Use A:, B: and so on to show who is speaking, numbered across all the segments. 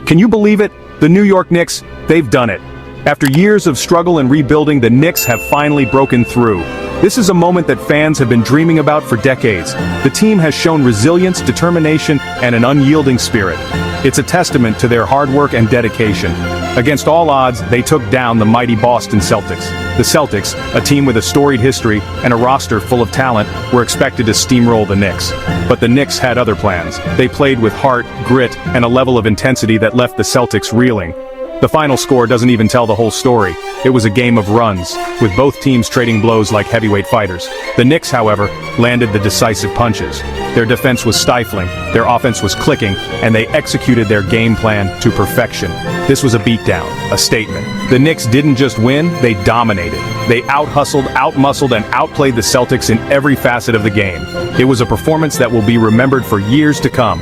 A: Can you believe it? The New York Knicks, they've done it. After years of struggle and rebuilding, the Knicks have finally broken through. This is a moment that fans have been dreaming about for decades. The team has shown resilience, determination, and an unyielding spirit. It's a testament to their hard work and dedication. Against all odds, they took down the mighty Boston Celtics. The Celtics, a team with a storied history and a roster full of talent, were expected to steamroll the Knicks. But the Knicks had other plans. They played with heart, grit, and a level of intensity that left the Celtics reeling. The final score doesn't even tell the whole story. It was a game of runs, with both teams trading blows like heavyweight fighters. The Knicks, however, landed the decisive punches. Their defense was stifling, their offense was clicking, and they executed their game plan to perfection. This was a beatdown, a statement. The Knicks didn't just win, they dominated. They out-hustled, out-muscled, and outplayed the Celtics in every facet of the game. It was a performance that will be remembered for years to come.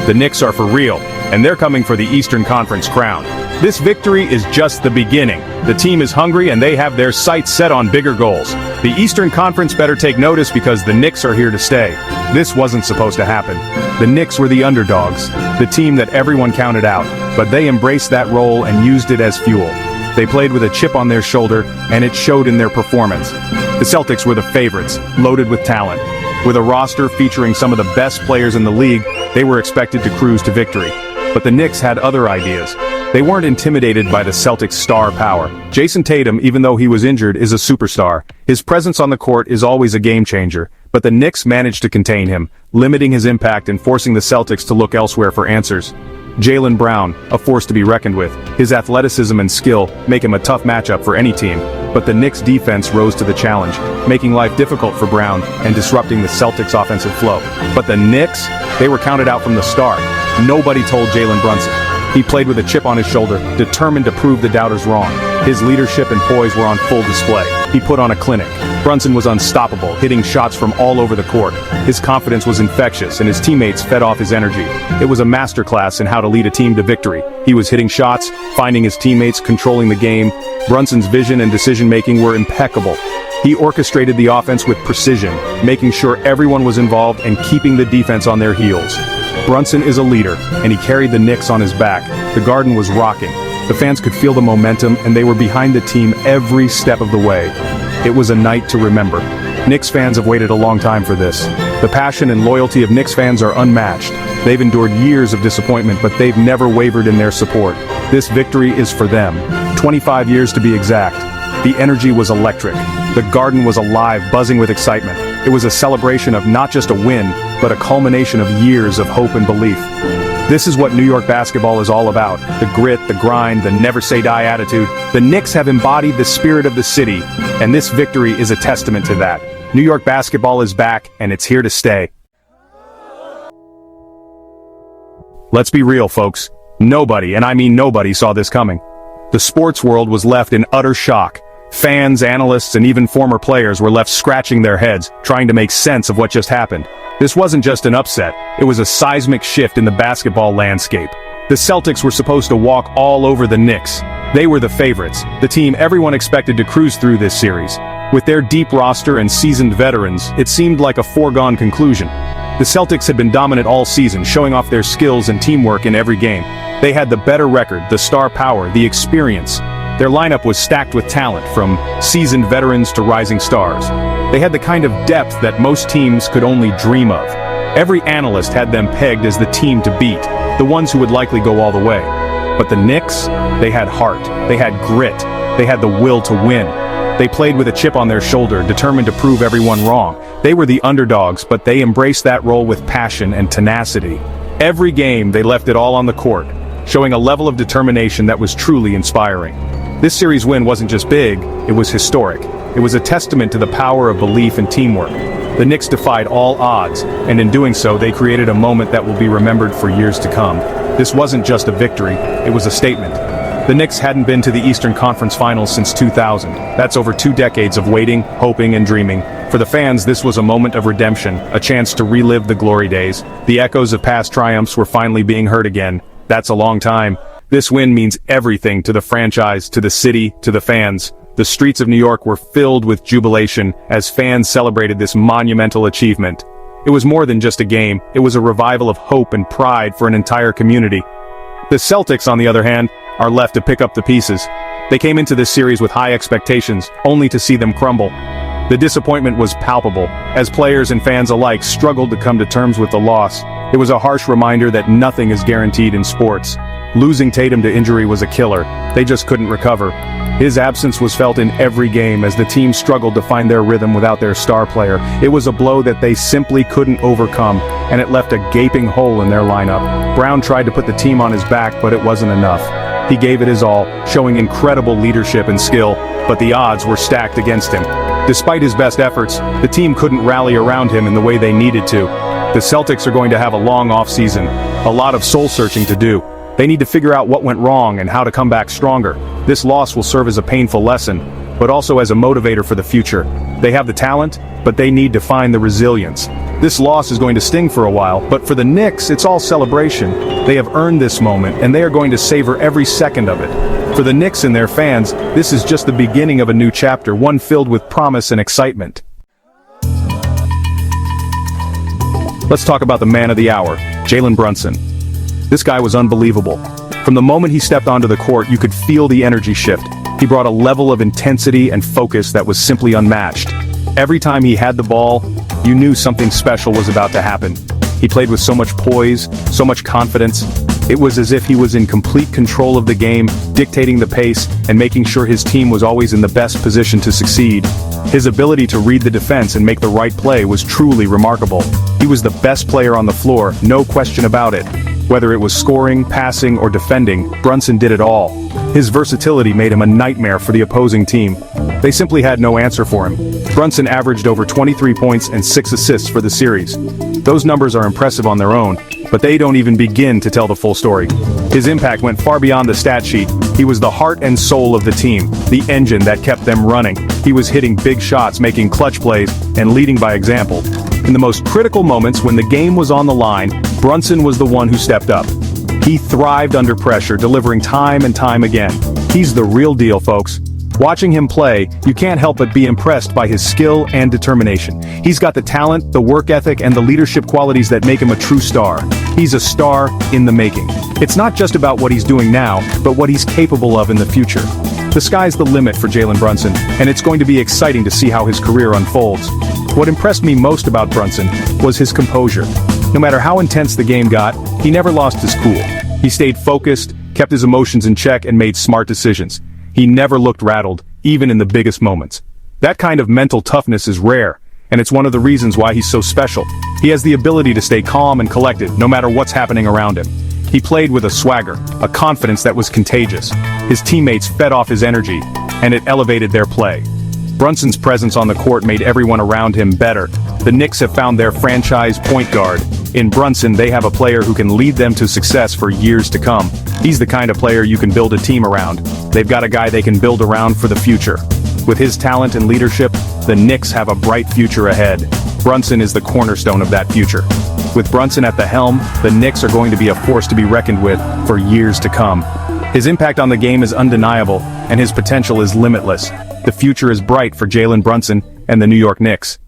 A: The Knicks are for real, and they're coming for the Eastern Conference crown. This victory is just the beginning. The team is hungry and they have their sights set on bigger goals. The Eastern Conference better take notice because the Knicks are here to stay. This wasn't supposed to happen. The Knicks were the underdogs, the team that everyone counted out, but they embraced that role and used it as fuel. They played with a chip on their shoulder, and it showed in their performance. The Celtics were the favorites, loaded with talent. With a roster featuring some of the best players in the league, they were expected to cruise to victory. But the Knicks had other ideas. They weren't intimidated by the Celtics' star power. Jason Tatum, even though he was injured, is a superstar. His presence on the court is always a game changer. But the Knicks managed to contain him, limiting his impact and forcing the Celtics to look elsewhere for answers. Jaylen Brown, a force to be reckoned with. His athleticism and skill make him a tough matchup for any team. But the Knicks' defense rose to the challenge, making life difficult for Brown and disrupting the Celtics' offensive flow. But the Knicks, they were counted out from the start. Nobody told Jalen Brunson. He played with a chip on his shoulder, determined to prove the doubters wrong. His leadership and poise were on full display. He put on a clinic. Brunson was unstoppable, hitting shots from all over the court. His confidence was infectious, and his teammates fed off his energy. It was a masterclass in how to lead a team to victory. He was hitting shots, finding his teammates, controlling the game. Brunson's vision and decision-making were impeccable. He orchestrated the offense with precision, making sure everyone was involved and keeping the defense on their heels. Brunson is a leader, and he carried the Knicks on his back. The Garden was rocking. The fans could feel the momentum, and they were behind the team every step of the way. It was a night to remember. Knicks fans have waited a long time for this. The passion and loyalty of Knicks fans are unmatched. They've endured years of disappointment, but they've never wavered in their support. This victory is for them. 25 years to be exact. The energy was electric. The Garden was alive, buzzing with excitement. It was a celebration of not just a win, but a culmination of years of hope and belief. This is what New York basketball is all about. The grit, the grind, the never-say-die attitude. The Knicks have embodied the spirit of the city, and this victory is a testament to that. New York basketball is back, and it's here to stay. Let's be real, folks. Nobody, and I mean nobody, saw this coming. The sports world was left in utter shock. Fans, analysts, and even former players were left scratching their heads, trying to make sense of what just happened. This wasn't just an upset, it was a seismic shift in the basketball landscape. The Celtics were supposed to walk all over the Knicks. They were the favorites, the team everyone expected to cruise through this series. With their deep roster and seasoned veterans, it seemed like a foregone conclusion. The Celtics had been dominant all season, showing off their skills and teamwork in every game. They had the better record, the star power, the experience. Their lineup was stacked with talent, from seasoned veterans to rising stars. They had the kind of depth that most teams could only dream of. Every analyst had them pegged as the team to beat, the ones who would likely go all the way. But the Knicks, they had heart, they had grit, they had the will to win. They played with a chip on their shoulder, determined to prove everyone wrong. They were the underdogs, but they embraced that role with passion and tenacity. Every game, they left it all on the court, showing a level of determination that was truly inspiring. This series win wasn't just big, it was historic. It was a testament to the power of belief and teamwork. The Knicks defied all odds, and in doing so, they created a moment that will be remembered for years to come. This wasn't just a victory, it was a statement. The Knicks hadn't been to the Eastern Conference Finals since 2000. That's over 2 decades of waiting, hoping, and dreaming. For the fans, this was a moment of redemption, a chance to relive the glory days. The echoes of past triumphs were finally being heard again. That's a long time. This win means everything to the franchise, to the city, to the fans. The streets of New York were filled with jubilation as fans celebrated this monumental achievement. It was more than just a game, it was a revival of hope and pride for an entire community. The Celtics, on the other hand, are left to pick up the pieces. They came into this series with high expectations, only to see them crumble. The disappointment was palpable, as players and fans alike struggled to come to terms with the loss. It was a harsh reminder that nothing is guaranteed in sports. Losing Tatum to injury was a killer. They just couldn't recover. His absence was felt in every game as the team struggled to find their rhythm without their star player. It was a blow that they simply couldn't overcome, and it left a gaping hole in their lineup. Brown tried to put the team on his back, but it wasn't enough. He gave it his all, showing incredible leadership and skill, but the odds were stacked against him. Despite his best efforts, the team couldn't rally around him in the way they needed to. The Celtics are going to have a long off-season, a lot of soul-searching to do. They need to figure out what went wrong and how to come back stronger. This loss will serve as a painful lesson, but also as a motivator for the future. They have the talent, but they need to find the resilience. This loss is going to sting for a while, but for the Knicks, it's all celebration. They have earned this moment, and they are going to savor every second of it. For the Knicks and their fans, this is just the beginning of a new chapter, one filled with promise and excitement. Let's talk about the man of the hour, Jalen Brunson. This guy was unbelievable. From the moment he stepped onto the court, you could feel the energy shift. He brought a level of intensity and focus that was simply unmatched. Every time he had the ball, you knew something special was about to happen. He played with so much poise, so much confidence. It was as if he was in complete control of the game, dictating the pace, and making sure his team was always in the best position to succeed. His ability to read the defense and make the right play was truly remarkable. He was the best player on the floor, no question about it. Whether it was scoring, passing, or defending, Brunson did it all. His versatility made him a nightmare for the opposing team. They simply had no answer for him. Brunson averaged over 23 points and 6 assists for the series. Those numbers are impressive on their own, but they don't even begin to tell the full story. His impact went far beyond the stat sheet. He was the heart and soul of the team, the engine that kept them running. He was hitting big shots, making clutch plays, and leading by example. In the most critical moments when the game was on the line, Brunson was the one who stepped up. He thrived under pressure, delivering time and time again. He's the real deal, folks. Watching him play, you can't help but be impressed by his skill and determination. He's got the talent, the work ethic, and the leadership qualities that make him a true star. He's a star in the making. It's not just about what he's doing now, but what he's capable of in the future. The sky's the limit for Jalen Brunson, and it's going to be exciting to see how his career unfolds. What impressed me most about Brunson was his composure. No matter how intense the game got, he never lost his cool. He stayed focused, kept his emotions in check, and made smart decisions. He never looked rattled, even in the biggest moments. That kind of mental toughness is rare, and it's one of the reasons why he's so special. He has the ability to stay calm and collected, no matter what's happening around him. He played with a swagger, a confidence that was contagious. His teammates fed off his energy, and it elevated their play. Brunson's presence on the court made everyone around him better. The Knicks have found their franchise point guard. In Brunson, they have a player who can lead them to success for years to come. He's the kind of player you can build a team around. They've got a guy they can build around for the future. With his talent and leadership, the Knicks have a bright future ahead. Brunson is the cornerstone of that future. With Brunson at the helm, the Knicks are going to be a force to be reckoned with for years to come. His impact on the game is undeniable, and his potential is limitless. The future is bright for Jalen Brunson and the New York Knicks.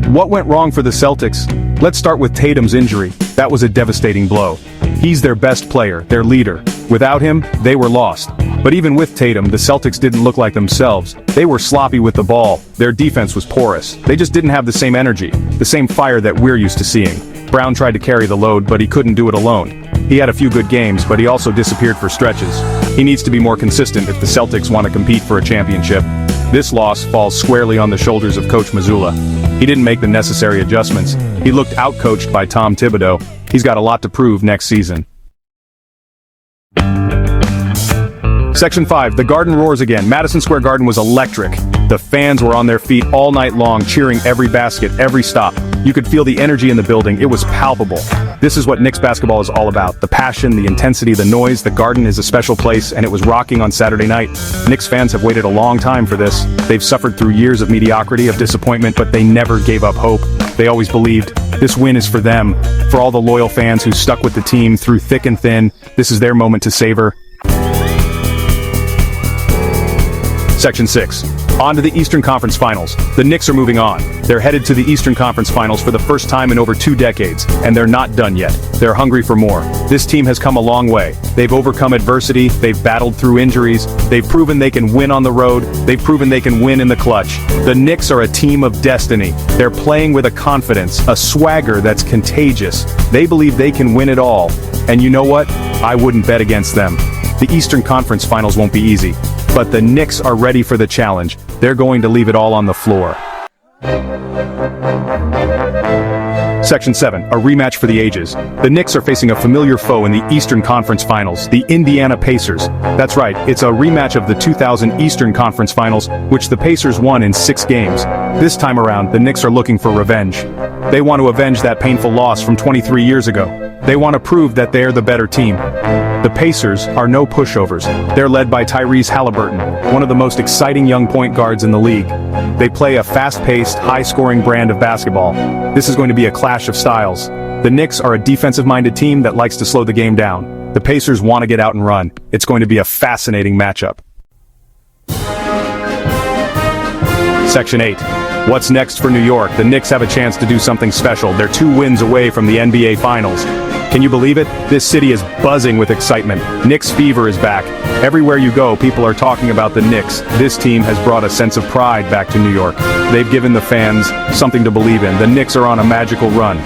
A: What went wrong for the Celtics? Let's start with Tatum's injury. That was a devastating blow. He's their best player, their leader. Without him, they were lost. But even with Tatum, the Celtics didn't look like themselves. They were sloppy with the ball. Their defense was porous. They just didn't have the same energy, the same fire that we're used to seeing. Brown tried to carry the load, but he couldn't do it alone. He had a few good games, but he also disappeared for stretches. He needs to be more consistent if the Celtics want to compete for a championship. This loss falls squarely on the shoulders of Coach Mazzulla. He didn't make the necessary adjustments. He looked outcoached by Tom Thibodeau. He's got a lot to prove next season. Section 5, the Garden roars again. Madison Square Garden was electric. The fans were on their feet all night long, cheering every basket, every stop. You could feel the energy in the building. It was palpable. This is what Knicks basketball is all about. The passion, the intensity, the noise. The Garden is a special place, and it was rocking on Saturday night. Knicks fans have waited a long time for this. They've suffered through years of mediocrity, of disappointment, but they never gave up hope. They always believed. This win is for them. For all the loyal fans who stuck with the team through thick and thin, this is their moment to savor. Section 6. On to the Eastern Conference Finals. The Knicks are moving on. They're headed to the Eastern Conference Finals for the first time in over 2 decades, and they're not done yet. They're hungry for more. This team has come a long way. They've overcome adversity, they've battled through injuries, they've proven they can win on the road, they've proven they can win in the clutch. The Knicks are a team of destiny. They're playing with a confidence, a swagger that's contagious. They believe they can win it all. And you know what? I wouldn't bet against them. The Eastern Conference Finals won't be easy, but the Knicks are ready for the challenge. They're going to leave it all on the floor. Section 7, a rematch for the ages. The Knicks are facing a familiar foe in the Eastern Conference Finals, the Indiana Pacers. That's right, it's a rematch of the 2000 Eastern Conference Finals, which the Pacers won in 6 games. This time around, the Knicks are looking for revenge. They want to avenge that painful loss from 23 years ago. They want to prove that they're the better team. The Pacers are no pushovers. They're led by Tyrese Halliburton, one of the most exciting young point guards in the league. They play a fast-paced, high-scoring brand of basketball. This is going to be a clash of styles. The Knicks are a defensive-minded team that likes to slow the game down. The Pacers want to get out and run. It's going to be a fascinating matchup. Section 8. What's next for New York? The Knicks have a chance to do something special. They're 2 wins away from the NBA Finals. Can you believe it? This city is buzzing with excitement. Knicks fever is back. Everywhere you go, people are talking about the Knicks. This team has brought a sense of pride back to New York. They've given the fans something to believe in. The Knicks are on a magical run.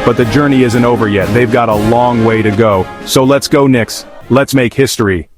A: But the journey isn't over yet. They've got a long way to go. So let's go, Knicks. Let's make history.